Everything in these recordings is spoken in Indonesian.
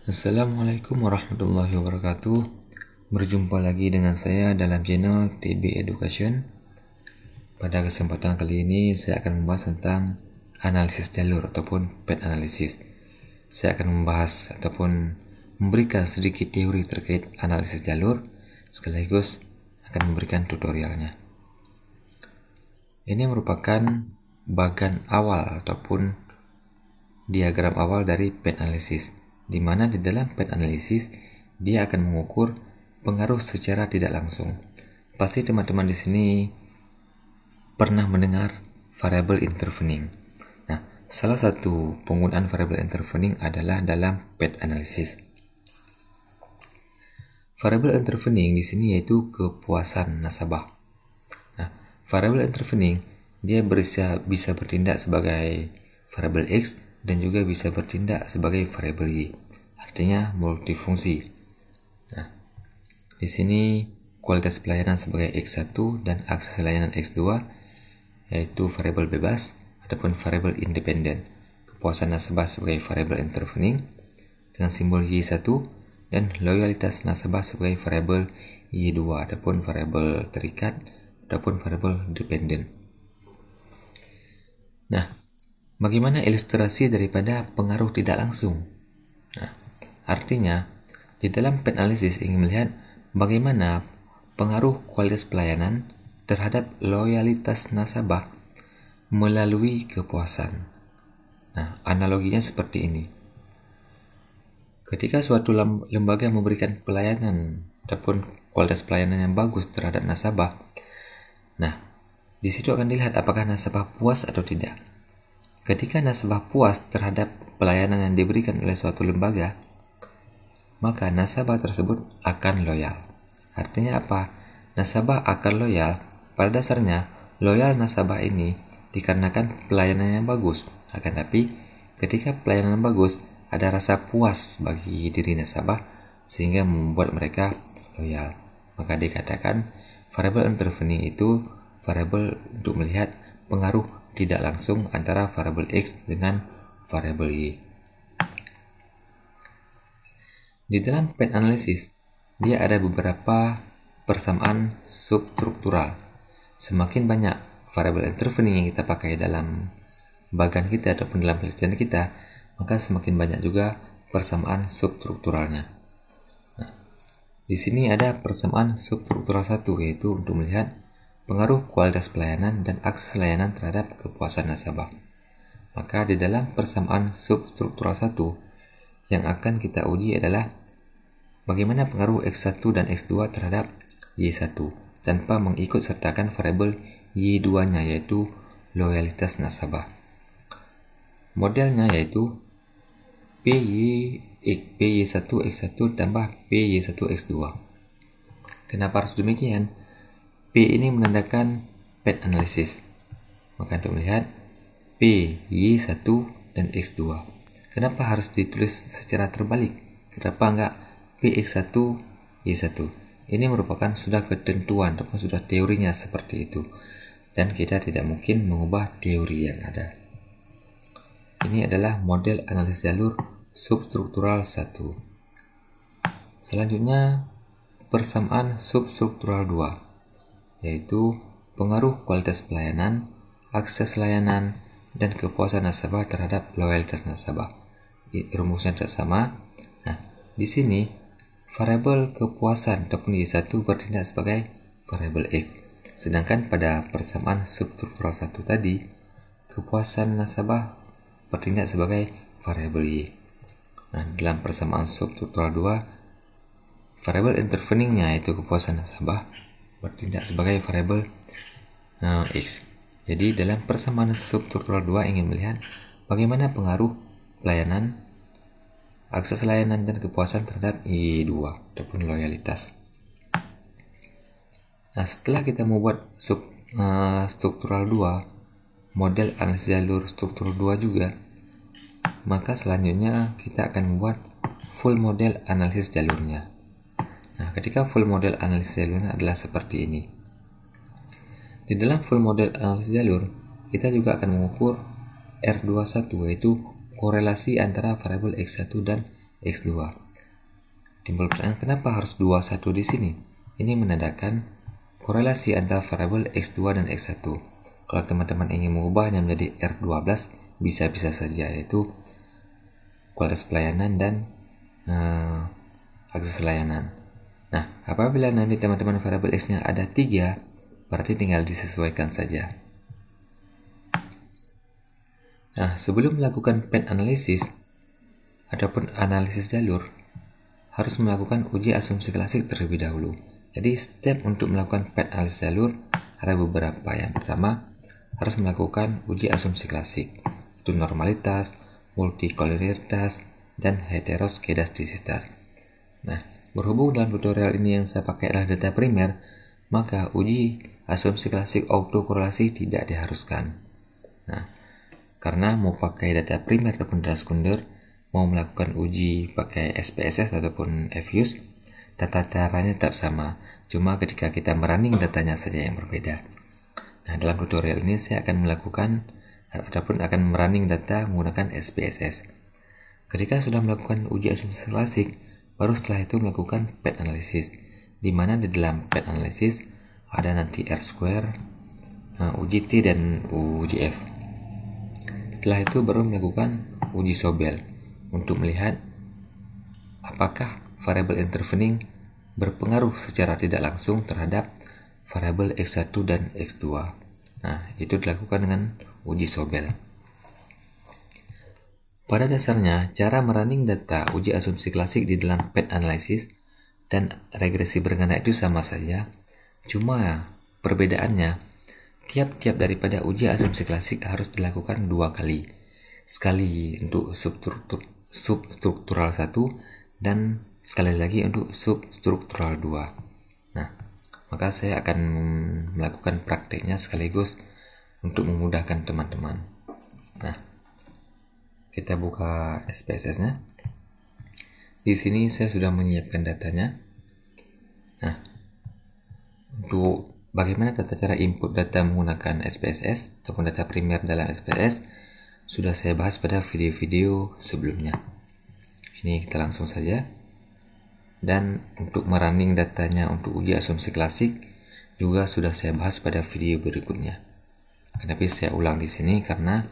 Assalamualaikum warahmatullahi wabarakatuh. Berjumpa lagi dengan saya dalam channel TB Education. Pada kesempatan kali ini saya akan membahas tentang analisis jalur ataupun path analysis. Saya akan membahas ataupun memberikan sedikit teori terkait analisis jalur, sekaligus akan memberikan tutorialnya. Ini merupakan bagian awal ataupun diagram awal dari path analysis, di mana di dalam path analysis dia akan mengukur pengaruh secara tidak langsung. Pasti teman-teman di sini pernah mendengar variable intervening. Nah, salah satu penggunaan variable intervening adalah dalam path analysis. Variable intervening di sini yaitu kepuasan nasabah. Nah, variable intervening dia bisa bertindak sebagai variable X dan juga bisa bertindak sebagai variable Y. Artinya multifungsi. Nah, di sini kualitas pelayanan sebagai X1 dan akses layanan X2 yaitu variable bebas ataupun variable independen. Kepuasan nasabah sebagai variable intervening dengan simbol Y1 dan loyalitas nasabah sebagai variable Y2 ataupun variable terikat ataupun variable dependen. Nah, bagaimana ilustrasi daripada pengaruh tidak langsung? Nah, artinya di dalam path analysis ingin melihat bagaimana pengaruh kualitas pelayanan terhadap loyalitas nasabah melalui kepuasan. Nah, analoginya seperti ini. Ketika suatu lembaga memberikan pelayanan ataupun kualitas pelayanan yang bagus terhadap nasabah, nah, di situ akan dilihat apakah nasabah puas atau tidak. Ketika nasabah puas terhadap pelayanan yang diberikan oleh suatu lembaga, maka nasabah tersebut akan loyal. Artinya apa? Nasabah akan loyal. Pada dasarnya, loyal nasabah ini dikarenakan pelayanan yang bagus. Akan tapi, ketika pelayanan bagus, ada rasa puas bagi diri nasabah sehingga membuat mereka loyal. Maka dikatakan variable intervening itu variable untuk melihat pengaruh tidak langsung antara variable X dengan variable Y. Di dalam path analysis, dia ada beberapa persamaan substruktural. Semakin banyak variable intervening yang kita pakai dalam bagan kita ataupun dalam penelitian kita, maka semakin banyak juga persamaan substrukturalnya. Nah, di sini ada persamaan substruktural 1, yaitu untuk melihat pengaruh kualitas pelayanan dan akses layanan terhadap kepuasan nasabah. Maka di dalam persamaan substruktural 1 yang akan kita uji adalah bagaimana pengaruh X1 dan X2 terhadap Y1 tanpa mengikut sertakan variabel Y2-nya yaitu loyalitas nasabah. Modelnya yaitu PY1 X1 tambah PY1 X2. Kenapa harus demikian? P ini menandakan path analysis. Maka untuk melihat P, Y1 dan X2. Kenapa harus ditulis secara terbalik? Kenapa enggak PX1, Y1? Ini merupakan sudah ketentuan ataupun sudah teorinya seperti itu. Dan kita tidak mungkin mengubah teori yang ada. Ini adalah model analisis jalur substruktural 1. Selanjutnya persamaan substruktural 2. Yaitu pengaruh kualitas pelayanan, akses layanan, dan kepuasan nasabah terhadap loyalitas nasabah. Rumusnya tidak sama. Nah, di sini variabel kepuasan ataupun Y1 bertindak sebagai variabel X. Sedangkan pada persamaan substruktural 1 tadi, kepuasan nasabah bertindak sebagai variabel Y. Nah, dalam persamaan substruktural 2, variabel interveningnya yaitu kepuasan nasabah bertindak sebagai variabel X. Jadi dalam persamaan substruktural 2 ingin melihat bagaimana pengaruh pelayanan, akses layanan dan kepuasan terhadap Y2 ataupun loyalitas. Nah, setelah kita membuat struktural 2, model analisis jalur struktural 2 juga, maka selanjutnya kita akan membuat full model analisis jalurnya. Nah, ketika full model analisis jalurnya adalah seperti ini. Di dalam full model analisis jalur, kita juga akan mengukur R21 yaitu korelasi antara variabel X1 dan X2. Timbul pertanyaan, kenapa harus 21 di sini? Ini menandakan korelasi antara variabel X2 dan X1. Kalau teman-teman ingin mengubahnya menjadi R12, bisa-bisa saja, yaitu kualitas pelayanan dan akses layanan. Nah, apabila nanti teman-teman variabel X-nya ada 3, berarti tinggal disesuaikan saja. Nah, sebelum melakukan path analysis ataupun analisis jalur, harus melakukan uji asumsi klasik terlebih dahulu. Jadi, step untuk melakukan path analysis jalur ada beberapa. Yang pertama, harus melakukan uji asumsi klasik, itu normalitas, multikolinialitas, dan heteroskedastisitas. Nah, berhubung dalam tutorial ini yang saya pakai adalah data primer, maka uji asumsi klasik autokorelasi tidak diharuskan. Nah, karena mau pakai data primer ataupun data sekunder, mau melakukan uji pakai SPSS ataupun FUS, tata caranya tetap sama, cuma ketika kita merunning datanya saja yang berbeda. Nah, dalam tutorial ini saya akan melakukan ataupun akan merunning data menggunakan SPSS. Ketika sudah melakukan uji asumsi klasik, baru setelah itu melakukan path analysis, di mana di dalam path analysis ada nanti R-square, UGT, dan UGF. Setelah itu baru melakukan uji Sobel untuk melihat apakah variabel intervening berpengaruh secara tidak langsung terhadap variabel X1 dan X2. Nah, itu dilakukan dengan uji Sobel. Pada dasarnya, cara merunning data uji asumsi klasik di dalam path analysis dan regresi berganda itu sama saja, cuma perbedaannya tiap-tiap daripada uji asumsi klasik harus dilakukan 2 kali. Sekali untuk substruktural 1 dan sekali lagi untuk substruktural 2. Nah, maka saya akan melakukan prakteknya sekaligus untuk memudahkan teman-teman. Nah, kita buka SPSS-nya. Di sini saya sudah menyiapkan datanya. Nah, untuk bagaimana tata cara input data menggunakan SPSS ataupun data primer dalam SPSS sudah saya bahas pada video-video sebelumnya. Ini kita langsung saja. Dan untuk merunning datanya untuk uji asumsi klasik juga sudah saya bahas pada video berikutnya. Kenapa saya ulang di sini? Karena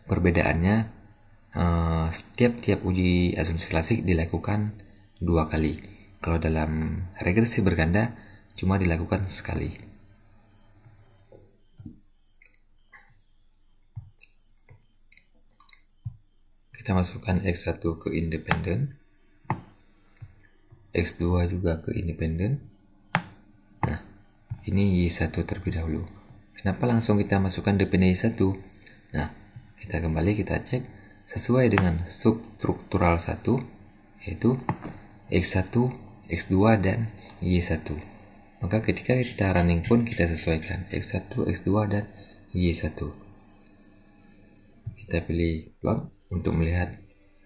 perbedaannya setiap uji asumsi klasik dilakukan 2 kali. Kalau dalam regresi berganda cuma dilakukan sekali. Kita masukkan X1 ke independen, X2 juga ke independen. Nah, ini Y1 terlebih dahulu. Kenapa langsung kita masukkan dependen Y1? Nah, kita kembali kita cek sesuai dengan substruktural 1, yaitu X1, X2, dan Y1. Maka ketika kita running pun kita sesuaikan X1, X2, dan Y1. Kita pilih plot untuk melihat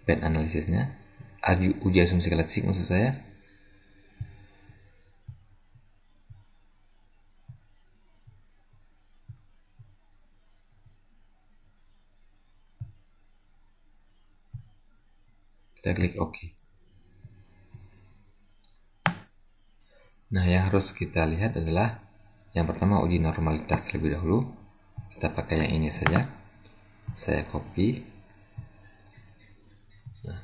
path analisisnya, uji asumsi klasik maksud saya. Kita klik OK. Nah, yang harus kita lihat adalah yang pertama uji normalitas terlebih dahulu. Kita pakai yang ini saja. Saya copy. Nah,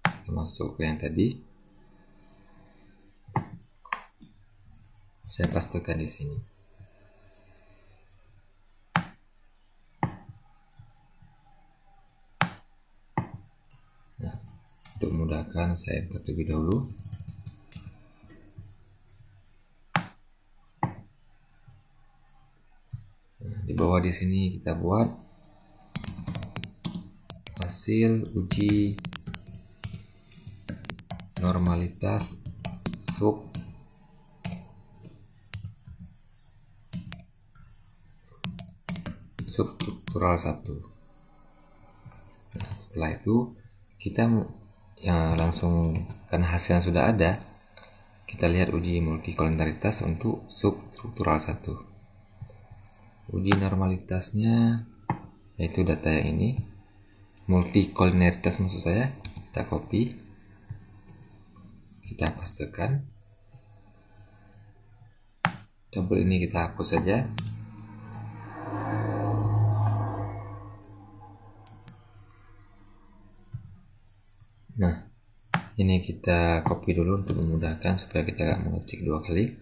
kita masuk ke yang tadi. Saya pastikan di sini. Nah, untuk memudahkan saya terlebih dahulu. Nah, di bawah di sini kita buat hasil uji normalitas substruktural 1. Nah, setelah itu kita langsung, karena hasilnya sudah ada, kita lihat uji multikolinialitas untuk substruktural 1. Uji normalitasnya yaitu data yang ini, multikolinialitas maksud saya. Kita copy, kita pastekan. Tabel ini kita hapus saja. Nah, ini kita copy dulu untuk memudahkan supaya kita nggak mengetik 2 kali.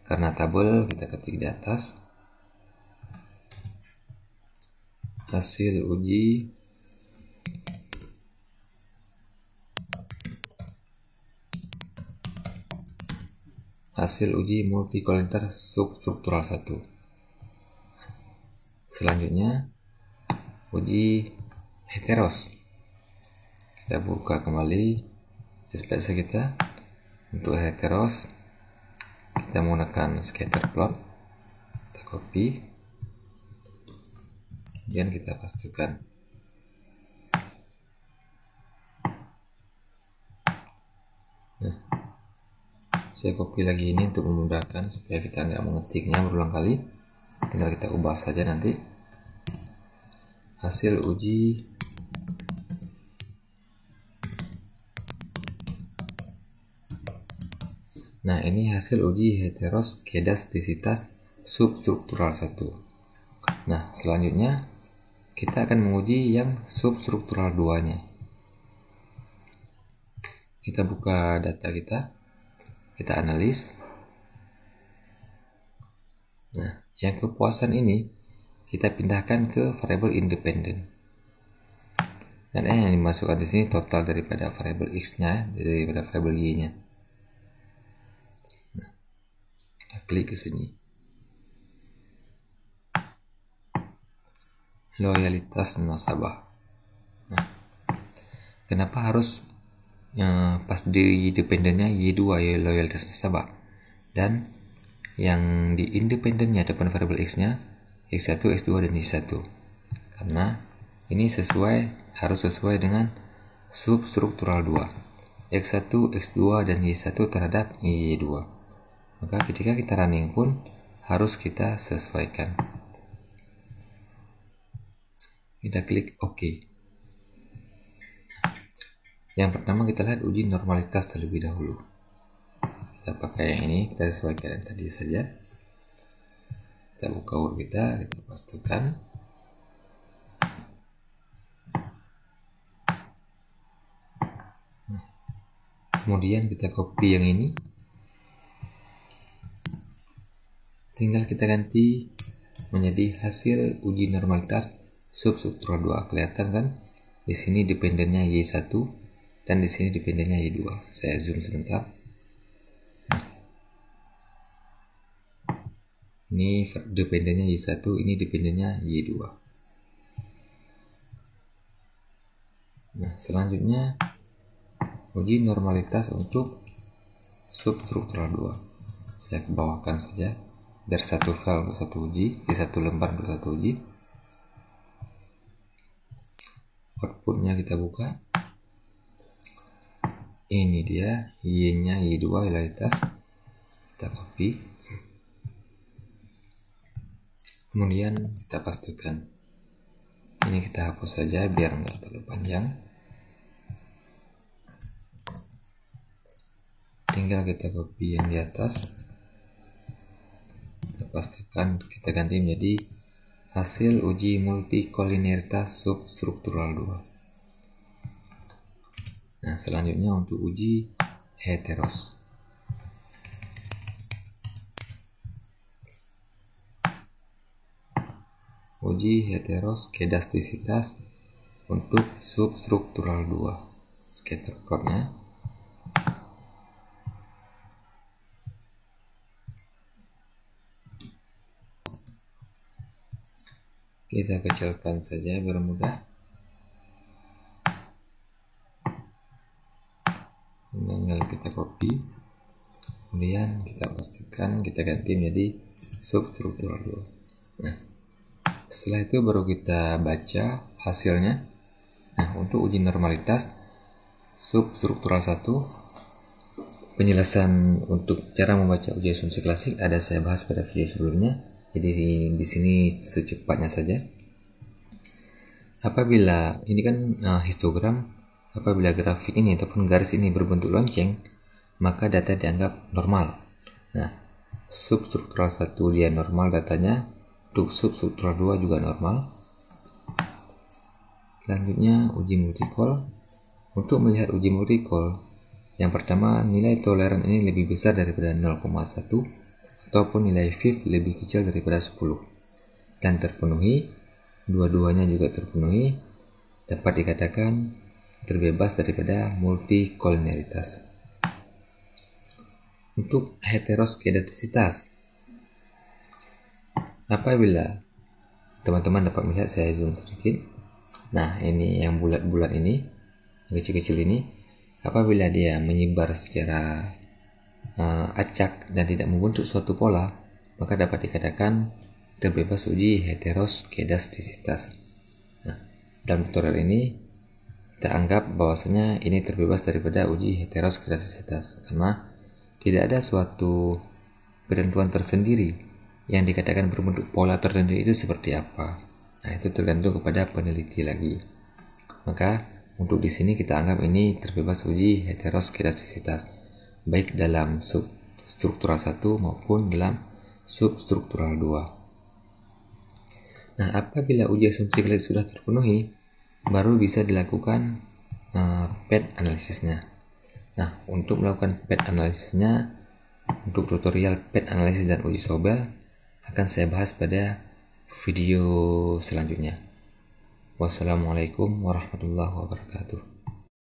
Karena tabel kita ketik di atas. Hasil uji multikoliner substruktural 1. Selanjutnya uji heteros. Kita buka kembali SPSS kita. Untuk heteros kita menggunakan scatter plot, kita copy, kemudian kita pastekan. Nah, saya copy lagi ini untuk memudahkan supaya kita nggak mengetiknya berulang kali. Tinggal kita ubah saja nanti. Hasil uji Nah, ini hasil uji heteros kedastisitas substruktural 1. Nah, selanjutnya kita akan menguji yang substruktural 2-nya. Kita buka data kita analis. Nah, yang kepuasan ini kita pindahkan ke variabel independen. Dan yang dimasukkan di sini total daripada variabel x-nya, daripada variabel y-nya. Klik ke sini. Loyalitas nasabah. Nah, kenapa harus pas di dependennya Y2 ya loyalitas nasabah, dan yang di independennya depan variabel x-nya x1, x2 dan y1? Karena ini harus sesuai dengan substruktural 2. x1, x2 dan y1 terhadap y2. Maka ketika kita running pun harus kita sesuaikan. Kita klik OK. Yang pertama kita lihat uji normalitas terlebih dahulu. Kita pakai yang ini, kita sesuaikan yang tadi saja. Kita buka Word kita pastikan. Kemudian kita copy yang ini. Tinggal kita ganti menjadi hasil uji normalitas substruktural 2. Kelihatan kan? Di sini dependennya Y1 dan di sini dependennya Y2. Saya zoom sebentar. Nah, ini dependennya Y1, ini dependennya Y2. Nah, selanjutnya uji normalitas untuk substruktural 2. Saya kebawahkan saja biar satu file untuk satu uji, satu lembar untuk satu uji. Outputnya kita buka. Ini dia Y-nya, Y2 loyalitas. Kita copy. Kemudian kita pastikan. Ini kita hapus saja biar nggak terlalu panjang. Tinggal kita copy yang di atas. Pastikan kita ganti menjadi hasil uji multikolineritas substruktural 2. Nah, selanjutnya untuk uji heteros. Uji heteros kedastisitas untuk substruktural 2. Scatter plotnya. Kita kecilkan saja biar mudah. Tinggal kita copy. Kemudian kita pastikan kita ganti menjadi substruktural 2. Nah, setelah itu baru kita baca hasilnya. Nah, untuk uji normalitas substruktural 1, penjelasan untuk cara membaca uji asumsi klasik ada saya bahas pada video sebelumnya. Jadi di sini secepatnya saja. Apabila ini kan histogram, apabila grafik ini ataupun garis ini berbentuk lonceng, maka data dianggap normal. Nah, substruktural 1 dia normal datanya, untuk substruktural 2 juga normal. Selanjutnya uji multicol. Untuk melihat uji multicol, yang pertama nilai toleran ini lebih besar daripada 0,1 ataupun nilai VIF lebih kecil daripada 10 dan terpenuhi, dua-duanya juga terpenuhi, dapat dikatakan terbebas daripada multikolinialitas. Untuk heteroskedastisitas, apabila teman-teman dapat melihat, saya zoom sedikit. Nah, ini yang bulat-bulat ini, yang kecil-kecil ini, apabila dia menyebar secara acak dan tidak membentuk suatu pola, maka dapat dikatakan terbebas uji heteroskedastisitas. Nah, dalam tutorial ini kita anggap bahwasanya ini terbebas daripada uji heteroskedastisitas karena tidak ada suatu ketentuan tersendiri yang dikatakan berbentuk pola tertentu itu seperti apa. Nah, itu tergantung kepada peneliti lagi. Maka untuk di sini kita anggap ini terbebas uji heteroskedastisitas, baik dalam substruktural 1 maupun dalam substruktural 2. Nah, apabila uji asumsi kredit sudah terpenuhi, baru bisa dilakukan PET analisisnya. Nah, untuk melakukan PET analisisnya, untuk tutorial PET analisis dan uji Sobel akan saya bahas pada video selanjutnya. Wassalamualaikum warahmatullahi wabarakatuh.